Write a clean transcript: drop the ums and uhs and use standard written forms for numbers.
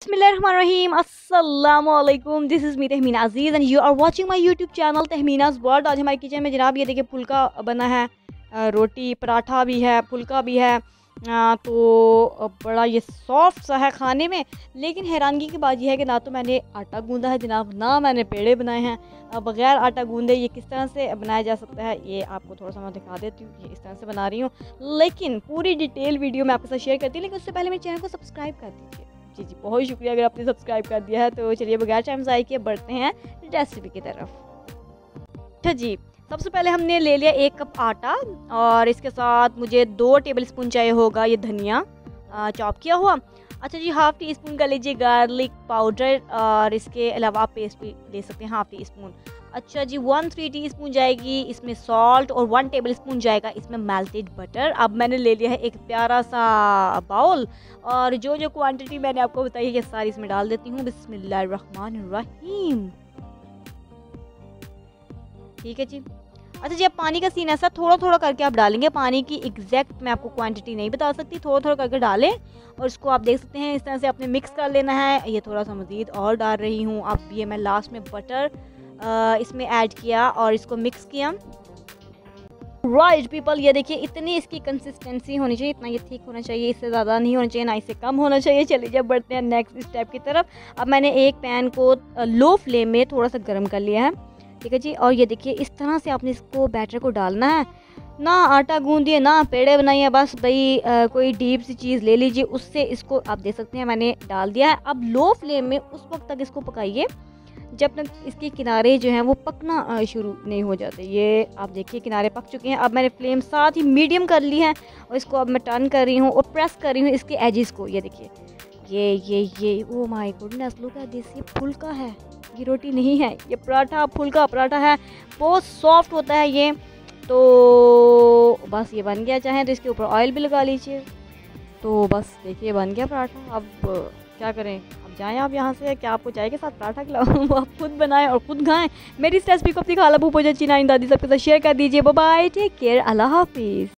बिस्मिल्लाहिर्रहमानिर्रहीम अस्सलामुअलैकुम। This is me Tahmina Aziz and you are watching my YouTube channel Tahmina's world. आज हमारे किचन में जनाब ये देखिए फुल्का बना है, रोटी पराठा भी है, फुल्का भी है। बड़ा ये सॉफ्ट सा है खाने में। लेकिन हैरानगी की बात यह है कि ना तो मैंने आटा गूंदा है जनाब, ना मैंने पेड़े बनाए हैं। बग़ैर आटा गूंदे ये किस तरह से बनाया जा सकता है ये आपको थोड़ा सा मैं दिखा देती हूँ। ये इस तरह से बना रही हूँ, लेकिन पूरी डिटेल वीडियो मैं आपके साथ शेयर करती हूँ। लेकिन उससे पहले मेरे चैनल को सब्सक्राइब कर दीजिए। जी जी, बहुत शुक्रिया अगर आपने सब्सक्राइब कर दिया है। तो चलिए बगैर टाइम ज़ाया किए बढ़ते हैं रेसिपी की तरफ। अच्छा जी, सबसे पहले हमने ले लिया 1 कप आटा और इसके साथ मुझे 2 टेबलस्पून चाहिए होगा ये धनिया चॉप किया हुआ। अच्छा जी, हाफ़ टी स्पून का लीजिए गार्लिक पाउडर और इसके अलावा आप पेस्ट भी ले सकते हैं, हाफ़ टी स्पून। अच्छा जी, 1/3 टीस्पून जाएगी इसमें सॉल्ट और 1 टेबलस्पून जाएगा इसमें मेल्टेड बटर। अब मैंने ले लिया है एक प्यारा सा बाउल और जो जो क्वांटिटी मैंने आपको बताई है ये सारी इसमें डाल देती हूँ। बिस्मिल्लाहिर्रहमानिर्रहीम। ठीक है जी। अच्छा जी, अब पानी का सीन ऐसा थोड़ा थोड़ा करके आप डालेंगे। पानी की एग्जैक्ट मैं आपको क्वांटिटी नहीं बता सकती, थोड़ा थोड़ा करके डालें और इसको आप देख सकते हैं इस तरह से आपने मिक्स कर लेना है। ये थोड़ा सा मज़ीद और डाल रही हूँ। अब ये मैं लास्ट में बटर इसमें ऐड किया और इसको मिक्स किया। राइट पीपल, ये देखिए इतनी इसकी कंसिस्टेंसी होनी चाहिए, इतना ये थिक होना चाहिए, इससे ज़्यादा नहीं होना चाहिए, ना इससे कम होना चाहिए। चलिए जब बढ़ते हैं नेक्स्ट स्टेप की तरफ। अब मैंने एक पैन को लो फ्लेम में थोड़ा सा गर्म कर लिया है। ठीक है जी, और ये देखिए इस तरह से आपने इसको बैटर को डालना है। ना आटा गूंदिए ना पेड़े बनाइए, बस भाई कोई डीप सी चीज़ ले लीजिए, उससे इसको आप देख सकते हैं मैंने डाल दिया है। अब लो फ्लेम में उस वक्त तक इसको पकाइए जब तक इसके किनारे जो हैं वो पकना शुरू नहीं हो जाते। ये आप देखिए किनारे पक चुके हैं। अब मैंने फ्लेम साथ ही मीडियम कर ली है और इसको अब मैं टर्न कर रही हूँ और प्रेस कर रही हूँ इसके एजेस को। ये देखिए ये oh my goodness, look at this, ये फुल्का है, ये रोटी नहीं है, ये पराठा फुल्का पराठा है। बहुत सॉफ्ट होता है ये। तो बस ये बन गया। चाहें तो इसके ऊपर ऑयल भी लगा लीजिए। तो बस देखिए बन गया पराठा। अब क्या करें, अब जाएं आप यहाँ से, क्या आपको चाय के साथ पराठा खिलाऊं? वो आप खुद बनाएं और खुद खाएं। मेरी इस रेसिपी को अपनी खाला फूफो चाची नानी दादी सबके साथ शेयर कर दीजिए। बाय बाय, टेक केयर, अल्लाह हाफिज़।